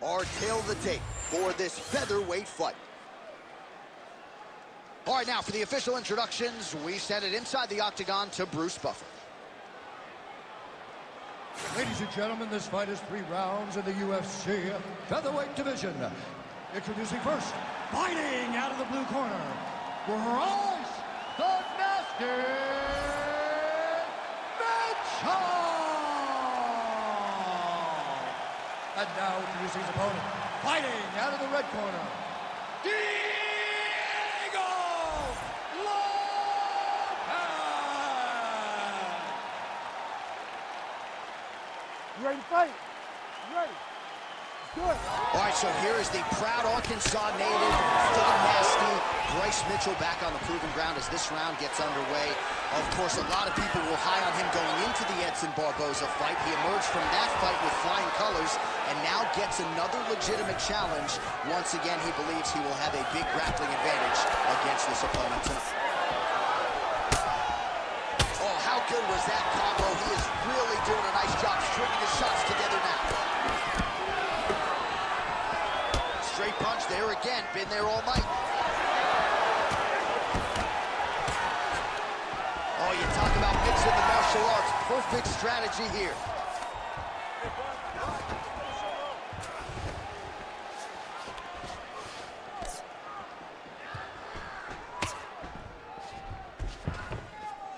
our tale of the tape for this featherweight fight. All right, now for the official introductions, we send it inside the octagon to Bruce Buffer. Ladies and gentlemen, this fight is 3 rounds in the UFC featherweight division. Introducing first, fighting out of the blue corner, Bryce the Nasty Mitchell! And now introducing his opponent, fighting out of the red corner, You ready to fight? You ready? Good. All right, so here is the proud Arkansas native, full nasty, Bryce Mitchell back on the proven ground as this round gets underway. Of course, a lot of people were high on him going into the Edson Barboza fight. He emerged from that fight with flying colors and now gets another legitimate challenge. Once again, he believes he will have a big grappling advantage against this opponent tonight. Oh, how good was that combo? He is really doing a nice job stringing his shots together now. Straight punch there again, been there all night. Oh, you talk about mixing the martial arts. Perfect strategy here.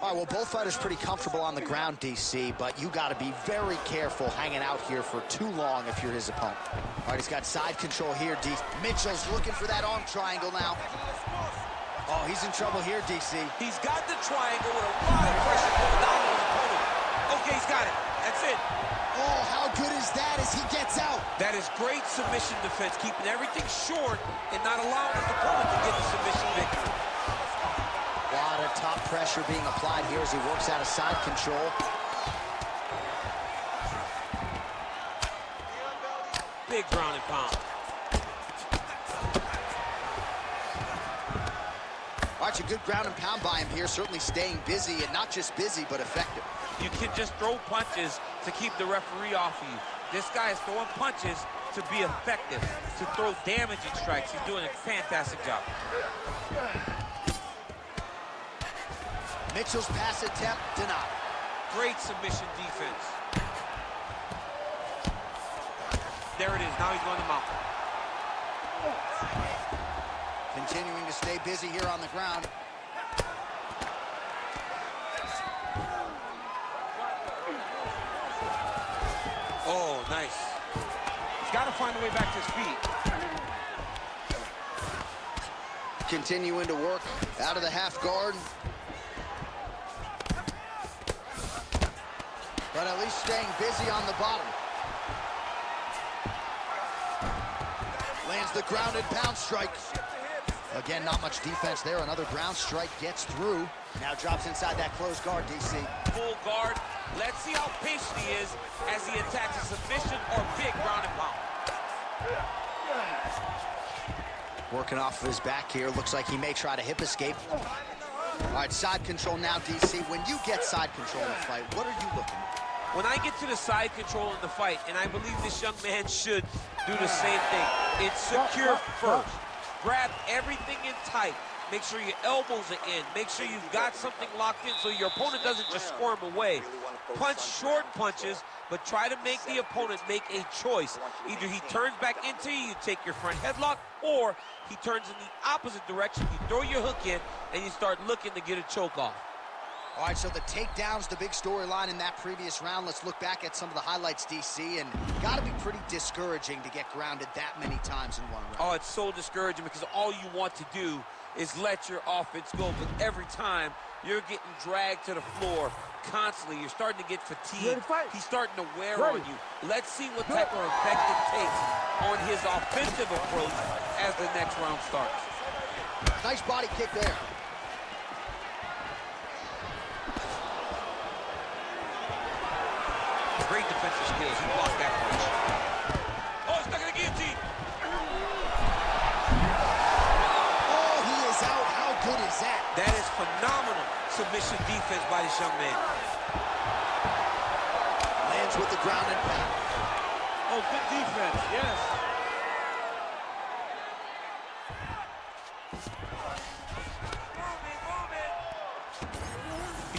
All right, well, both fighters pretty comfortable on the ground, DC, but you got to be very careful hanging out here for too long if you're his opponent. All right, he's got side control here, DC. Mitchell's looking for that arm triangle now. Oh, he's in trouble here, DC. He's got the triangle with a lot of pressure going down on his opponent. Okay, he's got it. That's it. Oh, how good is that as he gets out? That is great submission defense, keeping everything short and not allowing his opponent to get the submission victory. A lot of top pressure being applied here as he works out of side control. Big ground and pound. All right, a good ground and pound by him here, certainly staying busy, and not just busy, but effective. You can just throw punches to keep the referee off of you. This guy is throwing punches to be effective, to throw damaging strikes. He's doing a fantastic job. Mitchell's pass attempt denied. Great submission defense. There it is. Now he's going to mount. Continuing to stay busy here on the ground. Oh, nice. He's got to find a way back to his feet. Continuing to work out of the half guard. But at least staying busy on the bottom. Lands the ground and pound strike. Again, not much defense there. Another ground strike gets through. Now drops inside that closed guard, DC. Full guard. Let's see how patient he is as he attacks a submission or big ground and pound. Working off of his back here. Looks like he may try to hip escape. All right, side control now, DC. When you get side control in a fight, what are you looking at? When I get to the side control in the fight, and I believe this young man should do the same thing, it's secure first. Grab everything in tight. Make sure your elbows are in. Make sure you've got something locked in so your opponent doesn't just squirm away. Punch short punches, but try to make the opponent make a choice. Either he turns back into you, you take your front headlock, or he turns in the opposite direction, you throw your hook in, and you start looking to get a choke off. All right, so the takedown's the big storyline in that previous round. Let's look back at some of the highlights, DC, and got to be pretty discouraging to get grounded that many times in one round. Oh, it's so discouraging because all you want to do is let your offense go, but every time you're getting dragged to the floor constantly, you're starting to get fatigued. He's starting to wear on you. Let's see what type of effect it takes on his offensive approach as the next round starts. Nice body kick there. Great defensive skills. He blocked that punch. Oh, he's stuck in the guillotine. Oh, he is out. How good is that? That is phenomenal submission defense by this young man. Lands with the ground and pound. Oh, good defense, yes.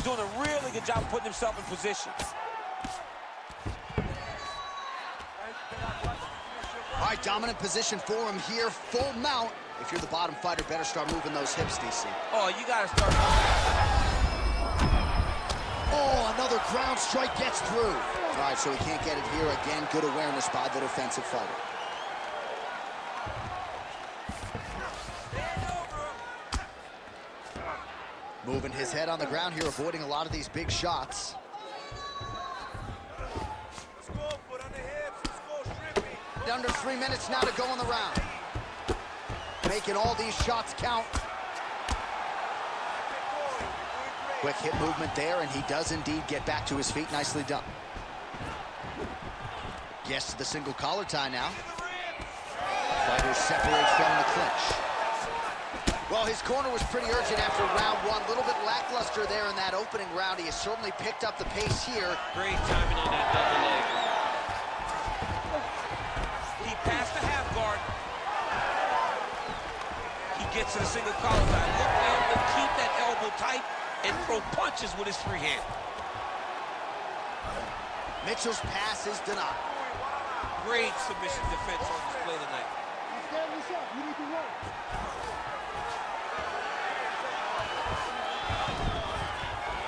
He's doing a really good job putting himself in position. All right, dominant position for him here, full mount. If you're the bottom fighter, better start moving those hips, DC. Oh, you gotta start. Oh, another ground strike gets through. All right, so he can't get it here again. Good awareness by the defensive fighter. Moving his head on the ground here, avoiding a lot of these big shots. Under 3 minutes now to go in the round. Making all these shots count. Quick hip movement there, and he does indeed get back to his feet. Nicely done. Gets to the single collar tie now. Fighters separate from the clinch. Well, his corner was pretty urgent after round one. A little bit lackluster there in that opening round. He has certainly picked up the pace here. Great timing on that double leg. He passed the half guard. He gets to the single collar tie. Look for him to keep that elbow tight and throw punches with his free hand. Mitchell's pass is denied. Great submission defense on display tonight. Stand this up. You need to work.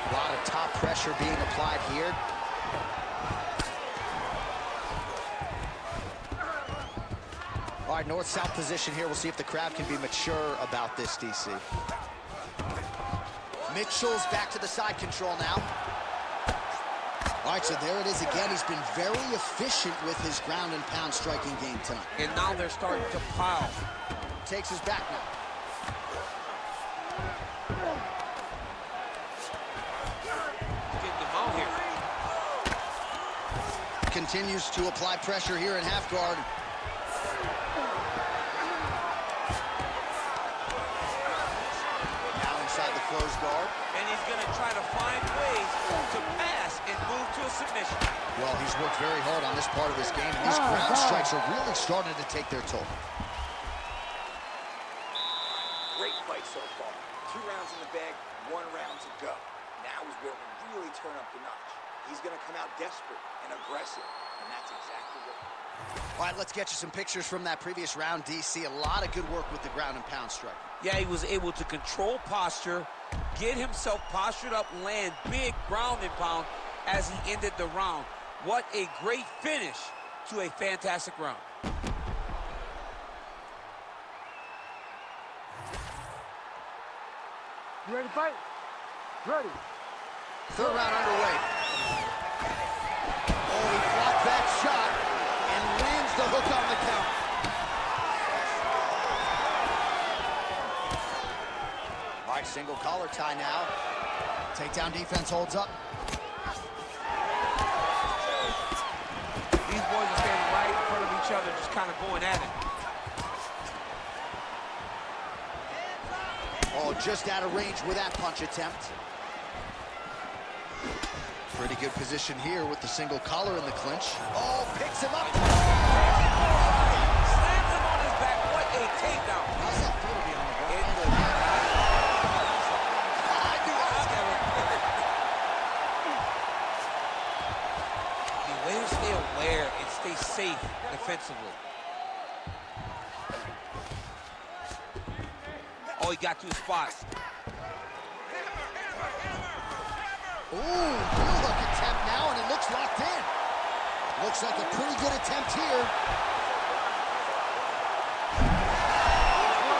A lot of top pressure being applied here. All right, north-south position here. We'll see if the crowd can be mature about this, DC. Mitchell's back to the side control now. All right, so there it is again. He's been very efficient with his ground and pound striking game tonight. And now they're starting to pile. Takes his back now. Getting them out here. Continues to apply pressure here in half guard. Now inside the closed guard. And he's going to try to find ways to pass and move to a submission. Well, he's worked very hard on this part of his game. These ground strikes are really starting to take their toll. Great fight so far. 2 rounds in the bag, 1 round to go. Now is where we really turn up the notch. He's going to come out desperate and aggressive, and that's exactly what... All right, let's get you some pictures from that previous round, DC. A lot of good work with the ground and pound strike. Yeah, he was able to control posture, get himself postured up, land big ground and pound as he ended the round. What a great finish to a fantastic round. You ready to fight? Ready. Third round underway. Oh, he blocked that shot and lands the hook on the count. All right, single collar tie now. Takedown defense holds up. These boys are standing right in front of each other, just kind of going at it. Oh, just out of range with that punch attempt. Pretty good position here with the single collar in the clinch. Oh, picks him up. Slams him on his back. What a takedown. How's that feel to be on the ground? The way to stay aware and stay safe defensively. Oh, he got to his spot. Ooh, heel hook attempt now, and it looks locked in. Looks like a pretty good attempt here.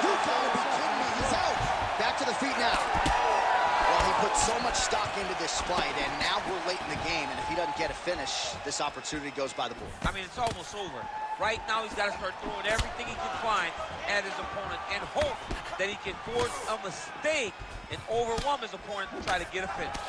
You gotta be kidding me, he's out. Back to the feet now. Well, he put so much stock into this fight, and now we're late in the game, and if he doesn't get a finish, this opportunity goes by the board. I mean, it's almost over. Right now, he's got to start throwing everything he can find at his opponent and hope that he can force a mistake and overwhelm his opponent to try to get a finish.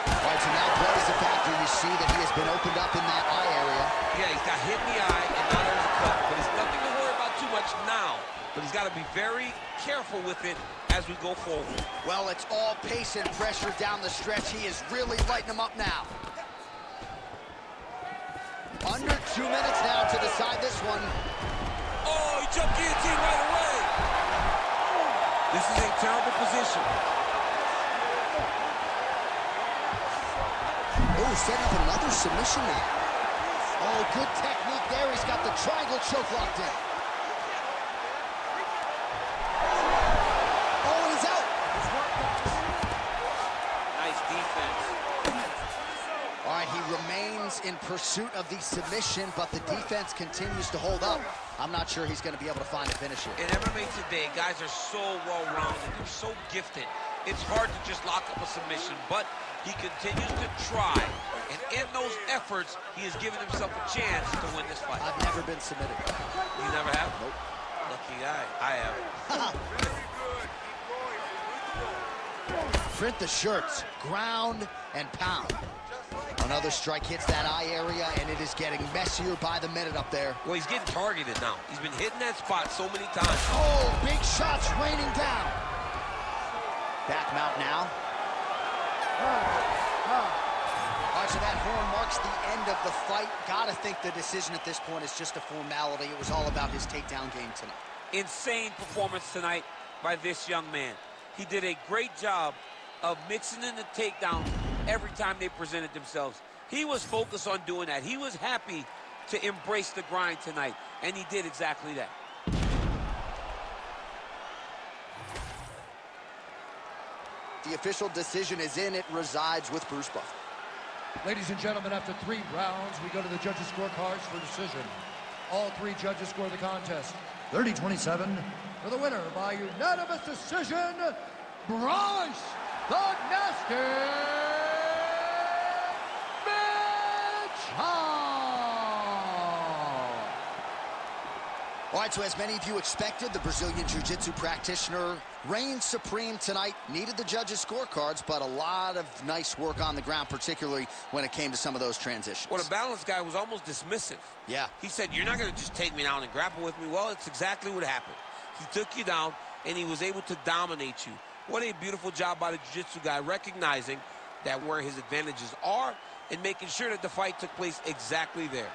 All right, so now blood is a factor. You see that he has been opened up in that eye area. Yeah, he's got hit in the eye, and now there's a cut. But it's nothing to worry about too much now. But he's got to be very careful with it as we go forward. Well, it's all pace and pressure down the stretch. He is really lighting him up now. Under 2 minutes now to decide this one. Oh, he jumped guillotine right away. This is a terrible position. Oh, setting up another submission now. Oh, good technique there. He's got the triangle choke locked in. Oh, and he's out. Nice defense. All right, he remains in pursuit of the submission, but the defense continues to hold up. I'm not sure he's going to be able to find a finish here. In MMA today, guys are so well-rounded. They're so gifted. It's hard to just lock up a submission, but he continues to try. And in those efforts, he has given himself a chance to win this fight. I've never been submitted. You never have? Nope. Lucky guy. I have. Print the shirts, ground and pound. Another strike hits that eye area, and it is getting messier by the minute up there. Well, he's getting targeted now. He's been hitting that spot so many times. Oh, big shots raining down. Back mount now. All right, so that horn marks the end of the fight. Gotta think the decision at this point is just a formality. It was all about his takedown game tonight. Insane performance tonight by this young man. He did a great job of mixing in the takedowns every time they presented themselves. He was focused on doing that. He was happy to embrace the grind tonight, and he did exactly that. The official decision is in. It resides with Bruce Buffer. Ladies and gentlemen, after 3 rounds, we go to the judges' scorecards for decision. All 3 judges score the contest 30-27 for the winner by unanimous decision, Bryce the Nasty All right, so as many of you expected, the Brazilian Jiu-Jitsu practitioner reigned supreme tonight. Needed the judges' scorecards, but a lot of nice work on the ground, particularly when it came to some of those transitions. Well, the balanced guy was almost dismissive. Yeah. He said, you're not going to just take me down and grapple with me. Well, it's exactly what happened. He took you down, and he was able to dominate you. What a beautiful job by the Jiu-Jitsu guy, recognizing that where his advantages are and making sure that the fight took place exactly there.